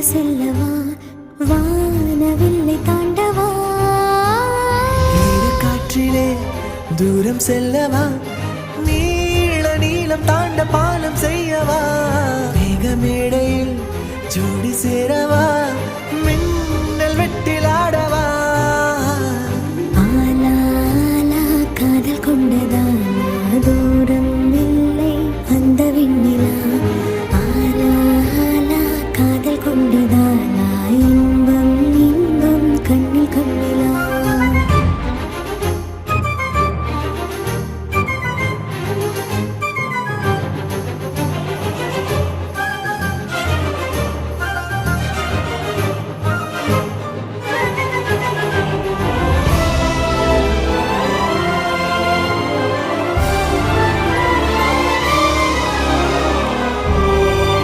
செல்லவா வானவில்லை தாண்டவா காற்றிலே தூரம் செல்லவா நீள நீளம் தாண்ட பாலம் செய்யவா மேகமேடையில் ஜோடி சேரவா